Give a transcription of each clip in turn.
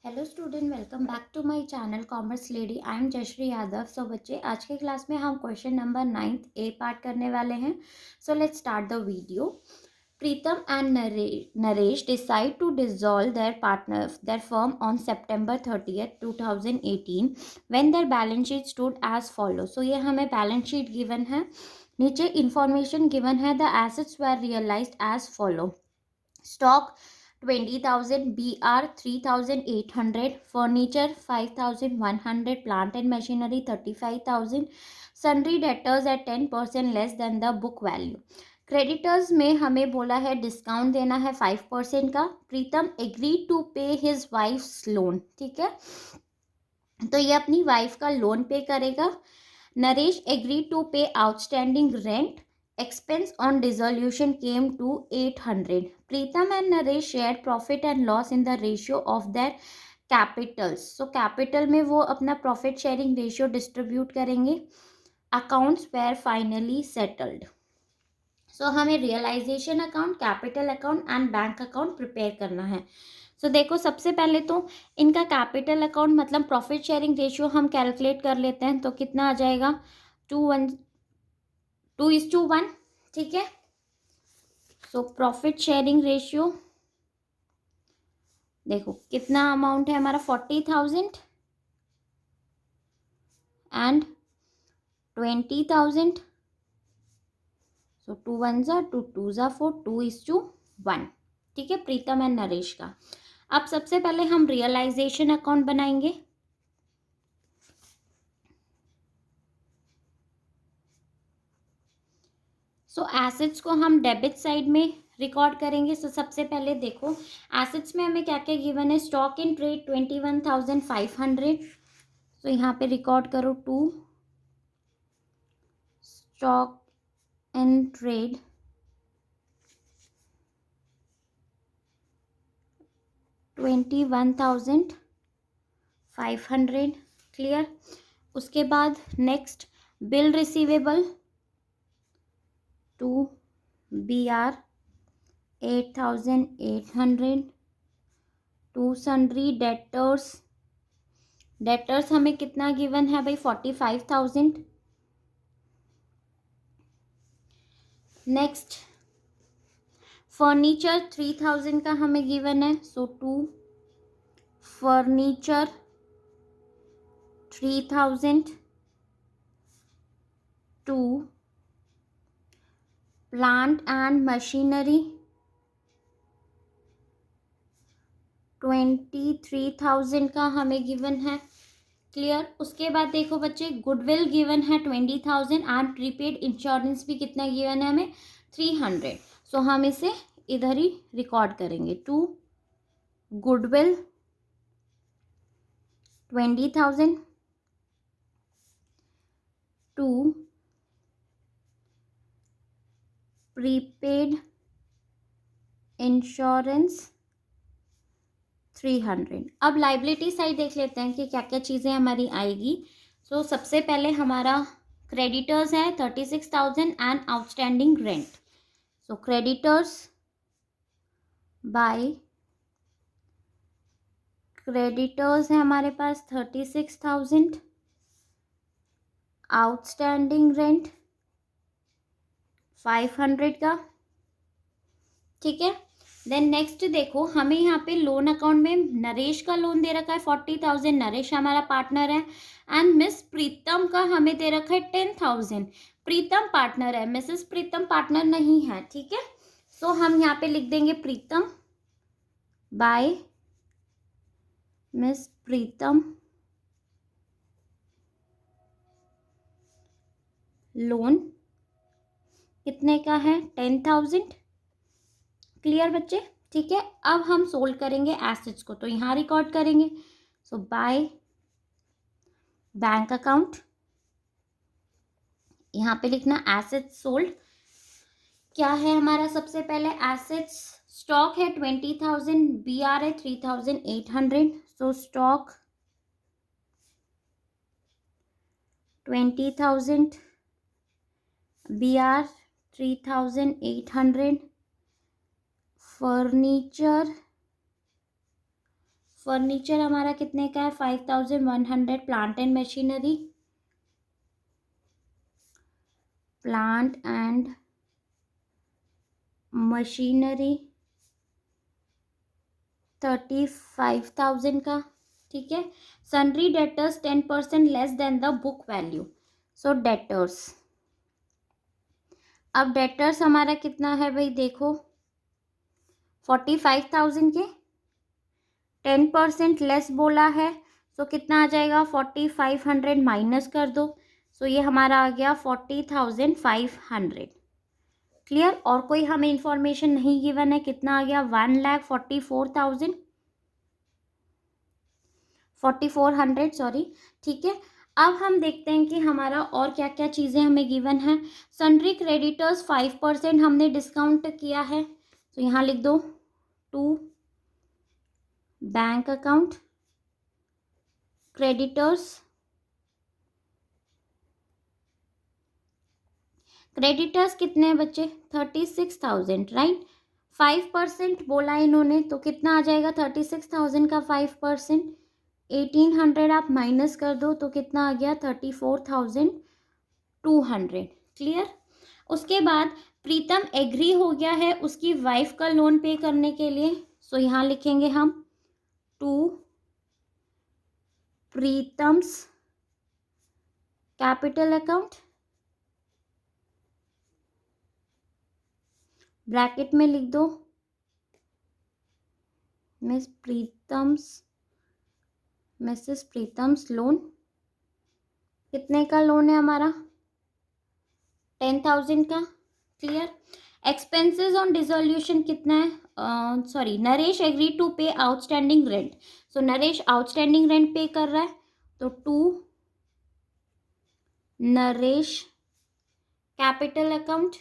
Hello student, welcome back to my channel commerce lady. I am Jayshree Yadav. So बच्चे, आज के class में हम क्वेश्चन नंबर 9th ए part करने वाले हैं। So let's start the video. Pritam and Naresh decide to dissolve their firm on September 30th 2018 when their balance sheet stood as follows। So ये हमें बैलेंस शीट गिवन है, नीचे इंफॉर्मेशन गिवन है। The assets were realised as follow: stock 20,000, BR 3,800, furniture 5,100, plant and machinery 35,000, sundry debtors at 10% less than the book value। Creditors में हमें बोला है discount देना है 5% का। प्रीतम एग्री टू पे हिज वाइफ्स लोन, ठीक है, तो ये अपनी वाइफ का लोन पे करेगा। Naresh agree to pay outstanding rent. Expense on dissolution came to 800। Pritam and Naresh shared profit and loss in the ratio of their capitals। So capital में वो अपना profit sharing ratio distribute करेंगे। Accounts were finally settled। So हमें realization account, capital account and bank account prepare करना है। So देखो, सबसे पहले तो इनका कैपिटल अकाउंट मतलब प्रॉफिट शेयरिंग रेशियो हम कैलकुलेट कर लेते हैं, तो कितना आ जाएगा 2:1, ठीक है। सो प्रॉफिट शेयरिंग रेशियो देखो कितना अमाउंट है हमारा 40,000 एंड 20,000। सो 2 1 2 2 4 2:1, ठीक है, प्रीतम एंड नरेश का। अब सबसे पहले हम रियलाइजेशन अकाउंट बनाएंगे। सो एसेट्स को हम डेबिट साइड में रिकॉर्ड करेंगे। सो सबसे पहले देखो एसेट्स में हमें क्या क्या गिवन है। Stock in trade 21,500। सो यहाँ पे रिकॉर्ड करो 2 स्टॉक इन ट्रेड 21,500, क्लियर। उसके बाद next bill receivable 2 BR 8,800। 2 sundry debtors हमें कितना गिवन है भाई 45,000। नेक्स्ट फर्नीचर 3,000 का हमें गिवन है। सो 2 फर्नीचर 3,000। 2 प्लांट एंड मशीनरी 23,000 का हमें गिवन है, क्लियर। उसके बाद देखो बच्चे, गुडविल गिवन है 20,000 एंड प्रीपेड इंश्योरेंस भी कितना गिवन है हमें 300। सो हम इसे इधर ही रिकॉर्ड करेंगे। 2 गुडविल 20,000, 2 प्रीपेड इंश्योरेंस 300। अब लाइबिलिटी साइड देख लेते हैं कि क्या क्या चीज़ें हमारी आएगी। सो सबसे पहले हमारा क्रेडिटर्स है 36,000 and outstanding rent. So creditors by creditors है हमारे पास 36,000, आउटस्टैंडिंग रेंट 500 का, ठीक है। देन नेक्स्ट देखो, हमें यहाँ पे लोन अकाउंट में नरेश का लोन दे रखा है 40,000, नरेश हमारा पार्टनर है। एंड मिस प्रीतम का हमें दे रखा है 10,000। प्रीतम पार्टनर है, मिसेस प्रीतम पार्टनर नहीं है, ठीक है। सो हम यहाँ पे लिख देंगे प्रीतम बाय मिस प्रीतम लोन कितने का है 10,000, क्लियर बच्चे, ठीक है। अब हम सोल्व करेंगे एसेट्स को, तो यहाँ रिकॉर्ड करेंगे। सो बाय बैंक अकाउंट, यहाँ पे लिखना एसेट्स सोल्ड। क्या है हमारा सबसे पहले एसेट्स, स्टॉक है 20,000, BR है 3,800। सो स्टॉक 20,000, BR 3,800। फर्नीचर फर्नीचर हमारा कितने का है? 5100। Plant and machinery, plant and machinery 35,000 का, ठीक है। Sundry debtors 10% less than the book value, so debtors. अब डेटर्स हमारा कितना है भाई? देखो 45,000 के 10% लेस बोला है, तो कितना आ जाएगा? 4500 माइनस कर दो, सो ये हमारा आ गया 40,500। क्लियर? और कोई हमें इंफॉर्मेशन नहीं गिवन है। कितना आ गया? 1,44,400 सॉरी, ठीक है। अब हम देखते हैं कि हमारा और क्या क्या चीज़ें हमें गिवन है। सन्ड्री क्रेडिटर्स 5% हमने डिस्काउंट किया है, तो यहाँ लिख दो to bank account creditors. Creditors कितने हैं बच्चे? 36,000, राइट। 5% बोला इन्होंने, तो कितना आ जाएगा? 36,000 का 5% 1,800 आप माइनस कर दो, तो कितना आ गया? 34,200। क्लियर? उसके बाद प्रीतम एग्री हो गया है उसकी वाइफ का लोन पे करने के लिए, सो यहाँ लिखेंगे हम to Pritam's capital account, bracket में लिख दो मिसेस प्रीतम्स लोन। कितने का लोन है हमारा? 10,000 का। क्लियर? एक्सपेंसेस ऑन डिसोल्यूशन कितना है? Sorry, Naresh agree to pay outstanding rent, so Naresh outstanding rent pay कर रहा है, तो to Naresh capital account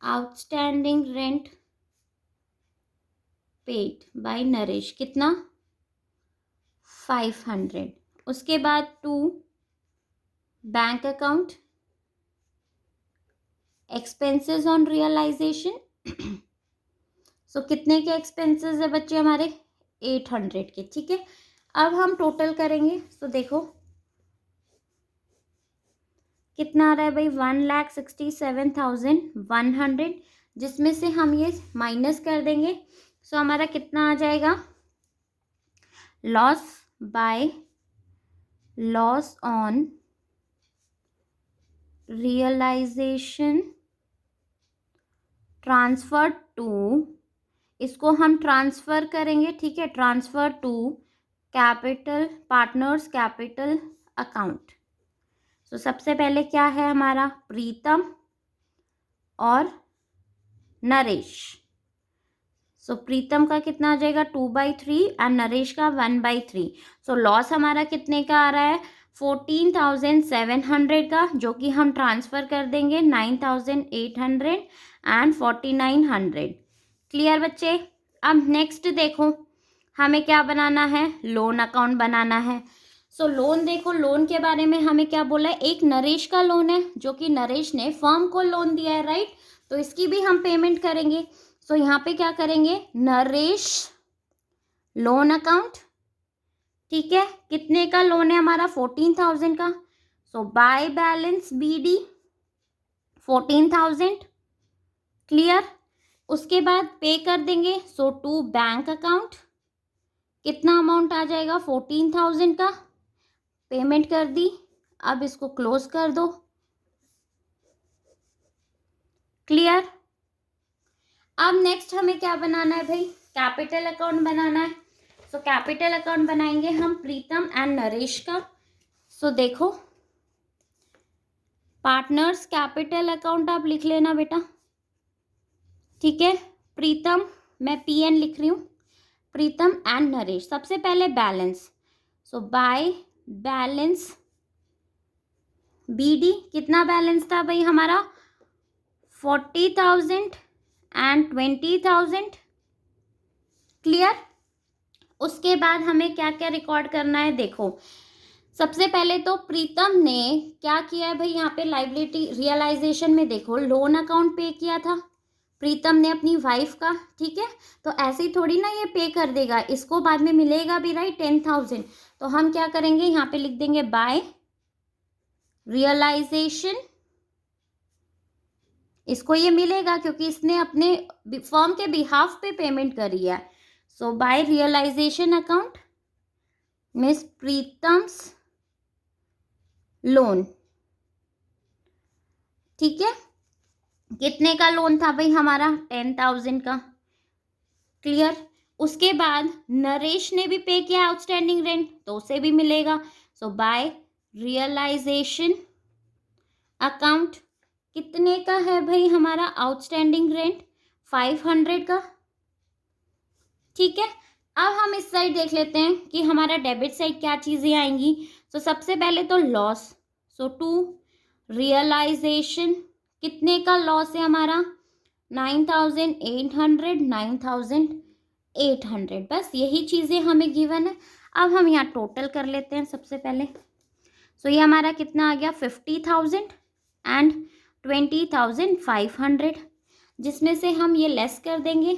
outstanding rent paid by Naresh, कितना? 500। उसके बाद to bank account expenses on realisation, so कितने के एक्सपेंसेस है बच्चे हमारे? 800 के, ठीक है। अब हम टोटल करेंगे, सो देखो कितना आ रहा है भाई? 1,67,100, जिसमें से हम ये माइनस कर देंगे, सो हमारा कितना आ जाएगा? Loss on realisation transfer to, इसको हम ट्रांसफर करेंगे, ठीक है, transfer to capital partners capital account. तो सबसे पहले क्या है हमारा? प्रीतम और नरेश, सो प्रीतम का कितना आ जाएगा? 2/3 एंड नरेश का 1/3। सो लॉस हमारा कितने का आ रहा है? 14,700 का, जो कि हम ट्रांसफर कर देंगे 9,800 एंड 4,900। क्लियर बच्चे? अब नेक्स्ट देखो हमें क्या बनाना है? लोन अकाउंट बनाना है। सो लोन देखो, लोन के बारे में हमें क्या बोला है? एक नरेश का लोन है, जो कि नरेश ने फर्म को लोन दिया है, राइट, तो इसकी भी हम पेमेंट करेंगे। सो यहाँ पे क्या करेंगे? नरेश लोन अकाउंट, ठीक है। कितने का लोन है हमारा? 14,000 का, सो बाय बैलेंस BD 14,000। क्लियर? उसके बाद पे कर देंगे, सो टू बैंक अकाउंट कितना अमाउंट आ जाएगा? 14,000 का, पेमेंट कर दी। अब इसको क्लोज कर दो। क्लियर? अब नेक्स्ट हमें क्या बनाना है भाई? कैपिटल अकाउंट बनाना है। सो कैपिटल अकाउंट बनाएंगे हम प्रीतम एंड नरेश का। सो देखो पार्टनर्स कैपिटल अकाउंट आप लिख लेना बेटा, ठीक है। प्रीतम, मैं PN लिख रही हूँ, प्रीतम एंड नरेश। सबसे पहले balance, so by balance BD कितना बैलेंस था भाई हमारा? 40,000 एंड 20,000। क्लियर? उसके बाद हमें क्या क्या रिकॉर्ड करना है? देखो सबसे पहले तो प्रीतम ने क्या किया है भाई? यहाँ पे लाइबिलिटी रियलाइजेशन में देखो लोन अकाउंट पे किया था, प्रीतम ने अपनी वाइफ का, ठीक है। तो ऐसे ही थोड़ी ना ये पे कर देगा, इसको बाद में मिलेगा भी, राइट, 10,000। तो हम क्या करेंगे, यहाँ पे लिख देंगे बाय रियलाइजेशन। इसको ये मिलेगा क्योंकि इसने अपने फर्म के बिहाफ पे पेमेंट करी है। So by realisation account miss Pritam's loan, ठीक है। कितने का लोन था भाई हमारा, 10,000 का, क्लियर। उसके बाद नरेश ने भी पे किया आउटस्टैंडिंग रेंट, तो उसे भी मिलेगा। सो बाय रियलाइजेशन अकाउंट कितने का है भाई हमारा आउटस्टैंडिंग रेंट, 500 का, ठीक है। अब हम इस साइड देख लेते हैं कि हमारा डेबिट साइड क्या चीज़ें आएंगी। तो सबसे पहले तो लॉस, सो टू रियलाइजेशन कितने का लॉस है हमारा, 9,800, 9,800, बस यही चीज़ें हमें गिवन है। अब हम यहाँ टोटल कर लेते हैं सबसे पहले। सो ये हमारा कितना आ गया, 50,000 एंड 20,500, जिसमें से हम ये लेस कर देंगे।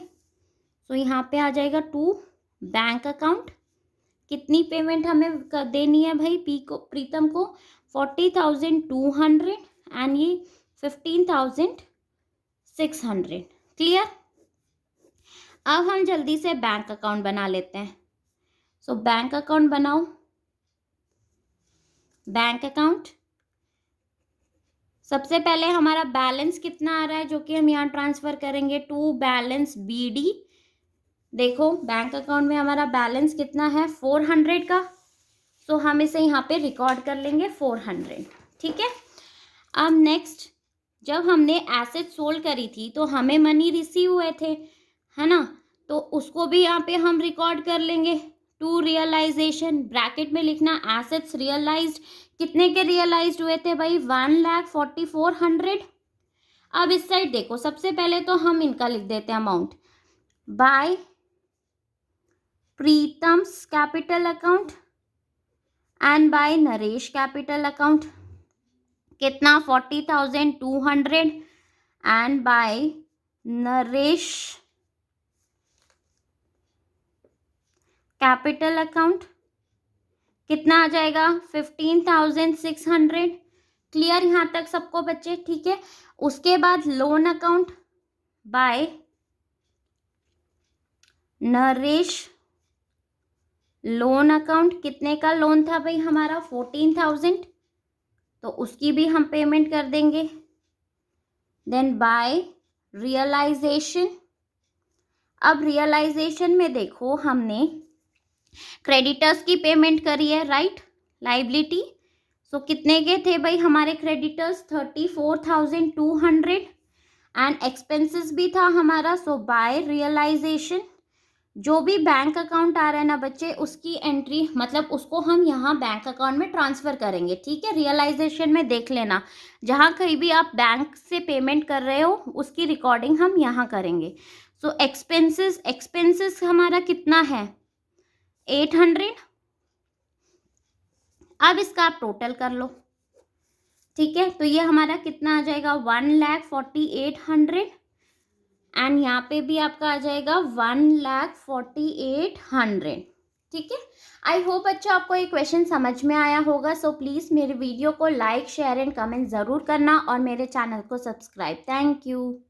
सो यहाँ पे आ जाएगा टू बैंक अकाउंट, कितनी पेमेंट हमें देनी है भाई प्रीतम को, 40,200 एंड ये 15,600, क्लियर। अब हम जल्दी से बैंक अकाउंट बना लेते हैं। सो बैंक अकाउंट बनाओ, बैंक अकाउंट। सबसे पहले हमारा बैलेंस कितना आ रहा है जो कि हम यहाँ ट्रांसफर करेंगे टू बैलेंस BD। देखो बैंक अकाउंट में हमारा बैलेंस कितना है, 400 का। सो हम इसे यहाँ पे रिकॉर्ड कर लेंगे 400, ठीक है। अब नेक्स्ट, जब हमने एसेट सोल्ड करी थी तो हमें मनी रिसीव हुए थे, है ना, तो उसको भी यहाँ पे हम रिकॉर्ड कर लेंगे टू रियलाइजेशन, ब्रैकेट में लिखना एसेट्स रियलाइज्ड, कितने के रियलाइज्ड हुए थे भाई, 1,44,100। अब इस साइड देखो, सबसे पहले तो हम इनका लिख देते हैं amount, by Pritam's capital account and by Naresh capital account, कितना, 40,200 and by Naresh capital account कितना आ जाएगा, 15,600, क्लियर यहाँ तक सबको बच्चे, ठीक है। उसके बाद loan account by Naresh loan account, कितने का लोन था भाई हमारा, 14,000, तो उसकी भी हम पेमेंट कर देंगे। देन बाय रियलाइजेशन, अब रियलाइजेशन में देखो हमने क्रेडिटर्स की पेमेंट करी है, राइट, लाइबिलिटी। सो कितने के थे भाई हमारे क्रेडिटर्स, 34,200 एंड एक्सपेंसेस भी था हमारा। सो बाय रियलाइजेशन जो भी बैंक अकाउंट आ रहा है ना बच्चे, उसकी एंट्री मतलब उसको हम यहाँ बैंक अकाउंट में ट्रांसफ़र करेंगे, ठीक है। रियलाइजेशन में देख लेना, जहाँ कहीं भी आप बैंक से पेमेंट कर रहे हो उसकी रिकॉर्डिंग हम यहाँ करेंगे। सो एक्सपेंसेस हमारा कितना है, 800। अब इसका आप टोटल कर लो, ठीक है। तो ये हमारा कितना आ जाएगा, 1,48,100 एंड यहाँ पे भी आपका आ जाएगा 1,48,100, ठीक है। आई होप बच्चों आपको ये क्वेश्चन समझ में आया होगा। सो प्लीज़ मेरे वीडियो को लाइक, शेयर एंड कमेंट ज़रूर करना और मेरे चैनल को सब्सक्राइब। Thank you.